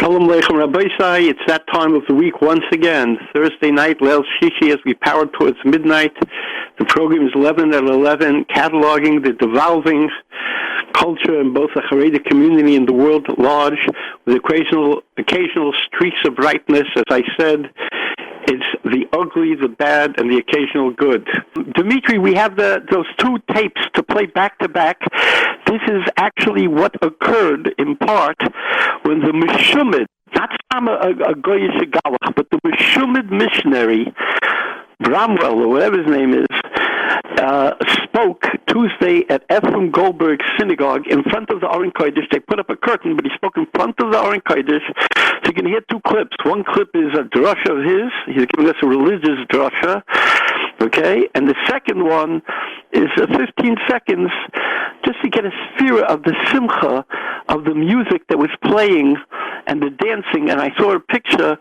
Shalom Aleichem Rabbi Sai. It's that time of the week once again. Thursday night, Leil Shishi, as we power towards midnight. The program is Levin at 11, cataloging the devolving culture in both the Haredi community and the world at large, with occasional streaks of brightness. As I said, it's the ugly, the bad, and the occasional good. Dimitri, we have those two tapes to play back to back. This is actually what occurred in part when the Missionary, not a Goyish Galach, but the Missionary, Bramwell, or whatever his name is, spoke Tuesday at Efrem Goldberg synagogue in front of the Aron Kodesh. They put up a curtain, but he spoke in front of the Aron Kodesh. So you can hear two clips. One clip is a drasha of his. He's giving us a religious drasha. Okay? And the second one is 15 seconds just to get a sphere of the simcha of the music that was playing and the dancing. And I saw a picture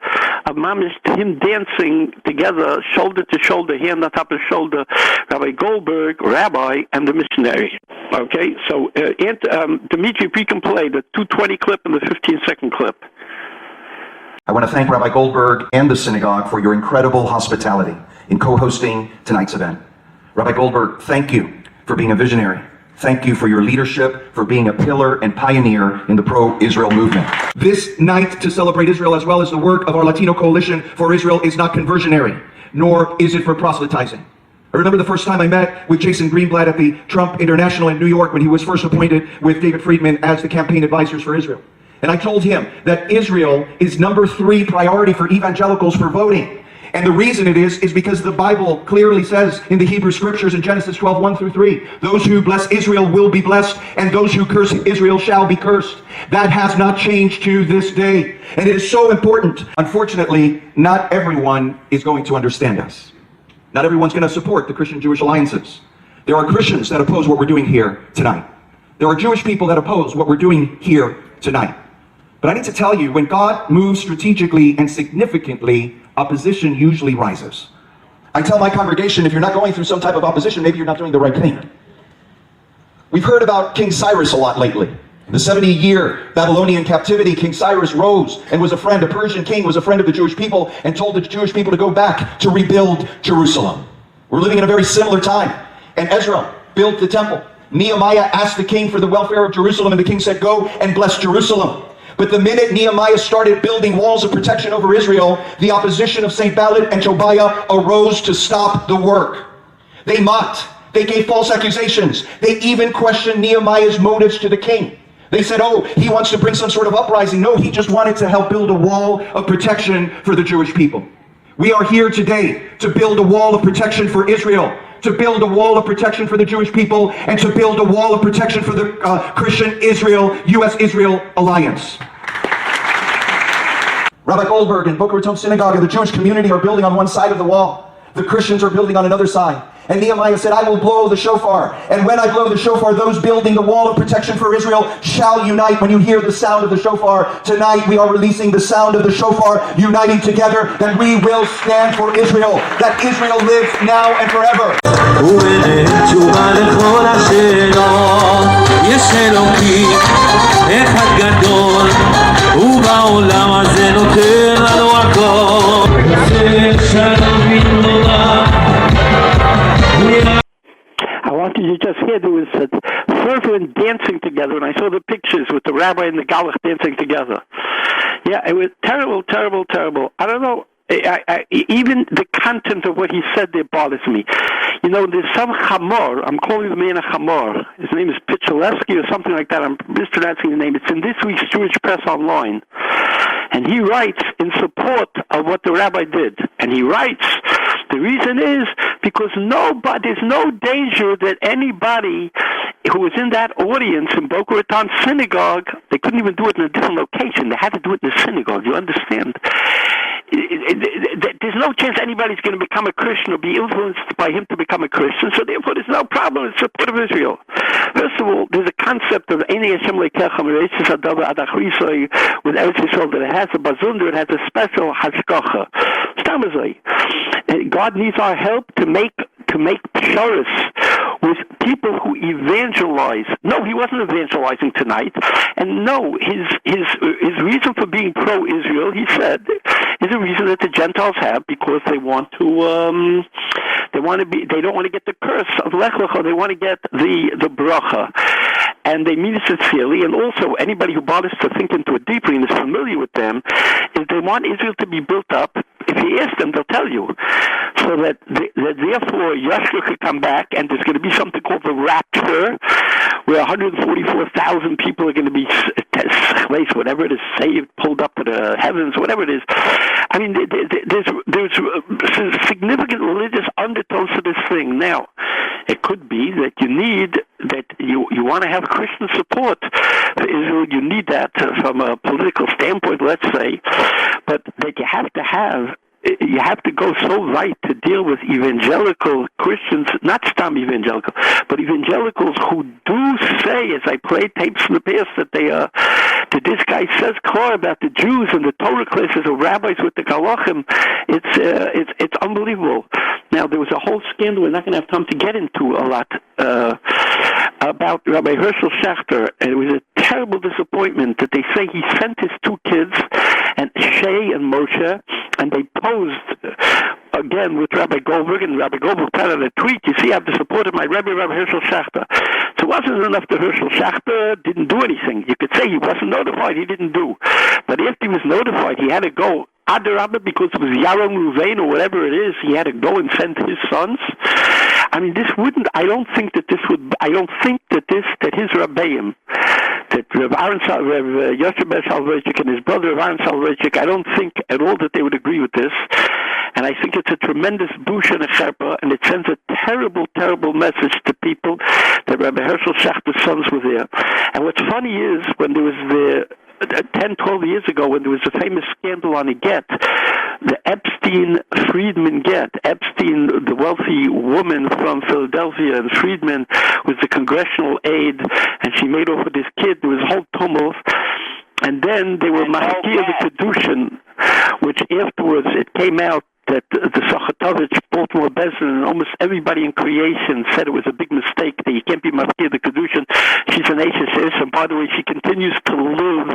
of Mamish, him dancing together, shoulder to shoulder, hand on top of shoulder, Rabbi Goldberg, Rabbi, and the Missionary. Okay? So, Dimitri, if you can play the 2:20 clip and the 15-second clip. I want to thank Rabbi Goldberg and the synagogue for your incredible hospitality in co-hosting tonight's event. Rabbi Goldberg, thank you for being a visionary. Thank you for your leadership, for being a pillar and pioneer in the pro-Israel movement. This night to celebrate Israel as well as the work of our Latino Coalition for Israel is not conversionary, nor is it for proselytizing. I remember the first time I met with Jason Greenblatt at the Trump International in New York when he was first appointed with David Friedman as the campaign advisors for Israel. And I told him that Israel is number 3 priority for evangelicals for voting. And the reason it is because the Bible clearly says in the Hebrew scriptures in Genesis 12, 1 through 3, those who bless Israel will be blessed, and those who curse Israel shall be cursed. That has not changed to this day. And it is so important. Unfortunately, not everyone is going to understand us. Not everyone's going to support the Christian-Jewish alliances. There are Christians that oppose what we're doing here tonight. There are Jewish people that oppose what we're doing here tonight. But I need to tell you, when God moves strategically and significantly, opposition usually rises. I tell my congregation, if you're not going through some type of opposition, maybe you're not doing the right thing. We've heard about King Cyrus a lot lately. In the 70-year Babylonian captivity, King Cyrus rose and was a friend, a Persian king, was a friend of the Jewish people, and told the Jewish people to go back to rebuild Jerusalem. We're living in a very similar time. And Ezra built the temple. Nehemiah asked the king for the welfare of Jerusalem, and the king said, go and bless Jerusalem. But the minute Nehemiah started building walls of protection over Israel, the opposition of St. Ballat and Tobiah arose to stop the work. They mocked. They gave false accusations. They even questioned Nehemiah's motives to the king. They said, oh, he wants to bring some sort of uprising. No, he just wanted to help build a wall of protection for the Jewish people. We are here today to build a wall of protection for Israel, to build a wall of protection for the Jewish people, and to build a wall of protection for the Christian Israel, U.S.-Israel alliance. Rabbi Goldberg and Boca Raton Synagogue and the Jewish community are building on one side of the wall. The Christians are building on another side. And Nehemiah said, I will blow the shofar. And when I blow the shofar, those building the wall of protection for Israel shall unite. When you hear the sound of the shofar, tonight we are releasing the sound of the shofar, uniting together, and we will stand for Israel. That Israel lives now and forever. I want you to just hear there was fervent dancing together, and I saw the pictures with the rabbi and the galach dancing together. Yeah, it was terrible, terrible, terrible. I don't know. Even the content of what he said there bothers me. You know, there's some chamor, I'm calling the man a chamor. His name is Pichaleski or something like that. I'm mispronouncing the name. It's in this week's Jewish Press Online. And he writes in support of what the rabbi did. And he writes, the reason is because there's no danger that anybody who was in that audience in Boca Raton synagogue, they couldn't even do it in a different location. They had to do it in the synagogue. You understand? There's no chance anybody's going to become a Christian or be influenced by him to become a Christian, so therefore there's no problem in support of Israel. First of all, there's a concept of Eini Hashem Lekecha Mereitzis Adava Ad Achrisoi with Eretz Yisrael that it has a bazunder, it has a special hashgacha. Stamazai. God needs our help to make psharis with people who evangelize. No, he wasn't evangelizing tonight, and no, his reason for being pro-Israel, he said, is a reason that the Gentiles have because they want to they don't want to get the curse of Lech Lecha, they want to get the bracha. And they mean it sincerely, and also anybody who bothers to think into it deeply and is familiar with them, is they want Israel to be built up. If you ask them, they'll tell you. So that therefore Yeshua could come back, and there's going to be something called the rapture, where 144,000 people are going to be, whatever it is, saved, pulled up to the heavens, whatever it is. I mean, there's significant religious undertones to this thing. Now, it could be that you want to have Christian support for Israel. You need that from a political standpoint, let's say, but that you have to go so right to deal with evangelical Christians, not stam evangelical, but evangelicals who do say, as I played tapes in the past, that that this guy says clear about the Jews and the Torah classes of rabbis with the Galachim. It's unbelievable. Now, there was a whole scandal we're not going to have time to get into a lot about Rabbi Herschel Schachter, and it was a terrible disappointment that they say he sent his two kids, and Shay and Moshe, and they posed again with Rabbi Goldberg, and Rabbi Goldberg put out a tweet, you see, I have the support of my Rabbi Herschel Schachter. So it wasn't enough that Herschel Schachter didn't do anything. You could say he wasn't notified, he didn't do. But after he was notified, he had to go Adarabba, because it was Yaron Reuven or whatever it is, he had to go and send his sons. I mean, I don't think that his Rabbeim, that Rav Yoshe Soloveitchik and his brother Rav Aaron Soloveitchik, I don't think at all that they would agree with this. And I think it's a tremendous bush and a cherpa, and it sends a terrible, terrible message to people that Rabbi Herschel Schachter's sons were there. And what's funny is, when there was 10, 12 years ago, when there was a famous scandal on a get, the Epstein-Friedman get. Epstein, the wealthy woman from Philadelphia, and Friedman was the congressional aide, and she made off with this kid. There was a whole tumult. And then they were Mahakir the Kedushin, which afterwards it came out that the Sochatovich, Baltimore Bezdin, and almost everybody in creation said it was a big mistake, that you can't be Mafkir the Kedushin. She's an Ashes, and by the way, she continues to live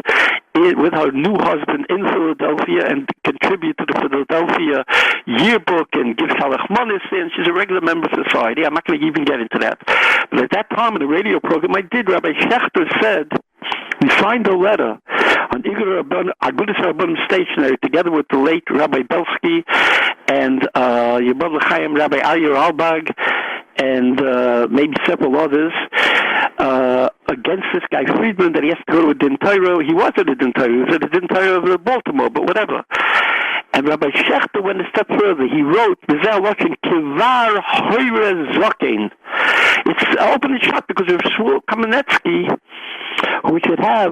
with her new husband in Philadelphia and contribute to the Philadelphia yearbook and give Shalach Manis, and she's a regular member of society. I'm not going to even get into that. But at that time in the radio program I did, Rabbi Schachter said, we signed a letter on Agudas Rabbanim Stationery together with the late Rabbi Belsky and your brother Chaim, Rabbi Ayer Albag, and maybe several others, against this guy Friedman, that he has to go to a Din Torah. He was at a Din Torah. He was at a Din Torah of Baltimore, but whatever. And Rabbi Schachter went a step further. He wrote, watching Kivar Hoire Zokin. It's open and shut because of Shmuel Kamenetsky, who should have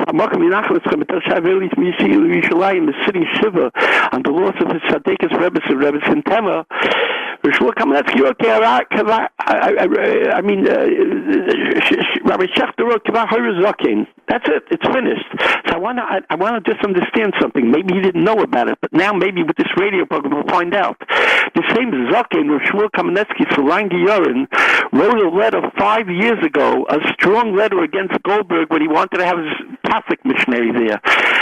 the sitting Shiva on the loss of his Sadekas Rebbe and Rebbe Sintema. Shmuel Kamenetsky wrote, Rabbi Schachter wrote Kivar Hoire Zokin. That's it. It's finished. So I want to just understand something. Maybe he didn't know about it, but now maybe with this radio program we'll find out. The same Zokin, where Shmuel Kamenetsky, Rabbi Yaron, wrote a letter 5 years ago, a strong letter against Goldberg when he wanted to have his Catholic missionary there.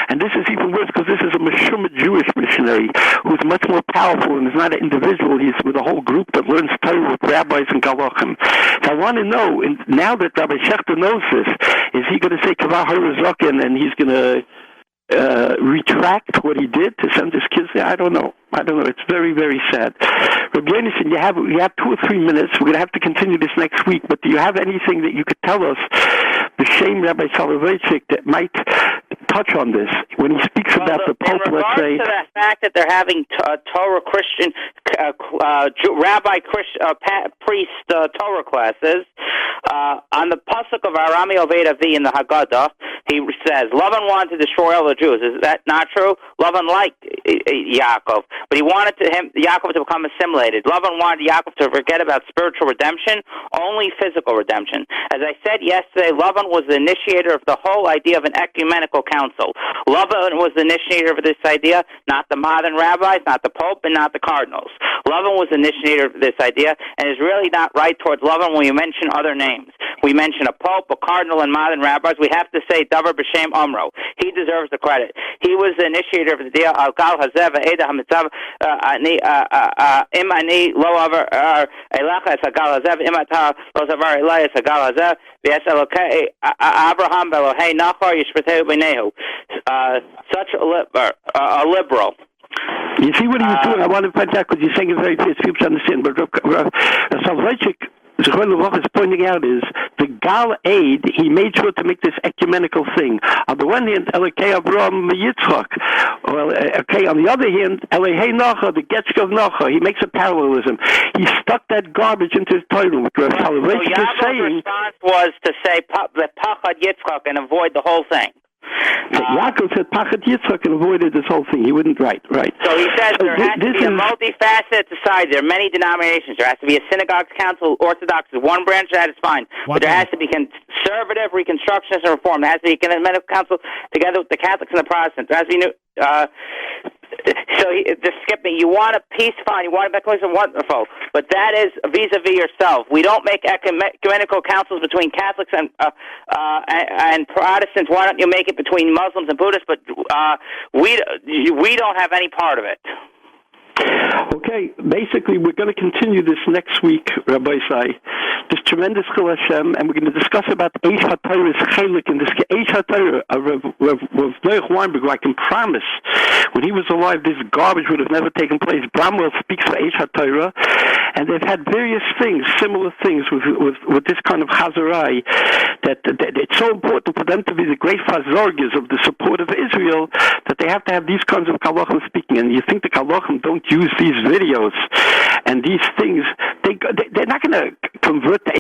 And this is even worse because this is a Meshumah Jewish missionary who's much more powerful and is not an individual. He's with a whole group that learns Torah with rabbis and galachim. So I want to know, and now that Rabbi Schachter knows this, is he going to say Kavah Harazokin and he's going to retract what he did to send his kids there? I don't know. It's very, very sad. Rabbi Yonason, you have 2 or 3 minutes. We're going to have to continue this next week, but do you have anything that you could tell us, the shame Rabbi Soloveitchik, that might touch on this when he speaks about the Pope, let's say? In regards to the fact that they're having Torah Christian, Rabbi priest Torah classes, on the pasuk of Arami Oved Avi in the Haggadah, he says, Levin wanted to destroy all the Jews. Is that not true? Levin liked Yaakov, but he wanted Yaakov to become assimilated. Levin wanted Yaakov to forget about spiritual redemption, only physical redemption. As I said yesterday, Levin was the initiator of the whole idea of an ecumenical council. Council. Levin was the initiator of this idea, not the modern rabbis, not the Pope, and not the cardinals. Levin was the initiator of this idea, and is really not right towards Levin when we mention other names. We mention a Pope, a cardinal, and modern rabbis. We have to say Davar B'Shem Omro. He deserves the credit. He was the initiator of the idea. Al Gal Hazev Eda Hamitzav Im Ani Lo Avar Elacha Es Hagal Hazev Im Ata Lo Zavar Elai Es Hagal Hazev V'Es Elokei Abraham Belohei Nachor Yishpeteu B'Nehu. Such a liberal. You see what he was doing? I want to point out because you're saying it very fast. People understand. But Salvachik is pointing out is the Gal aid. He made sure to make this ecumenical thing. On the one hand, Elokei Abraham Yitzchak. Well, okay. On the other hand, Elokei Nachor, the Getchka of Nachor. He makes a parallelism. He stuck that garbage into his title. What Salvachik is saying. Response was to say the Pachad Yitzchak and avoid the whole thing. Yaakov said Pachat Yitzchak and avoided this whole thing. He wouldn't write. So he says there has to be a multifaceted society. There are many denominations. There has to be a synagogue council. Orthodox is one branch, that is fine. But there has to be conservative, Reconstructionist, and Reform. There has to be a ecumenical council together with the Catholics and the Protestants. There has to be just skip me. You want a peace, fine. You want a mechanism, wonderful. But that is vis-a-vis yourself. We don't make ecumenical councils between Catholics and Protestants. Why don't you make it between Muslims and Buddhists? But we don't have any part of it. Okay, basically we're going to continue this next week, Rabbi Sai, this tremendous Chil Hashem, and we're going to discuss about Eish HaTorah's chelik in this Eish HaTorah of Noach Weinberg, who I can promise, when he was alive, this garbage would have never taken place. Bramwell speaks for Eish HaTorah, and they've had various things, similar things with this kind of Chazarai, that it's so important for them to be the great Fazorgers of the support of Israel, that they have to have these kinds of Kalachim speaking, and you think the Kalachim don't use these videos and these things, they're not going to convert to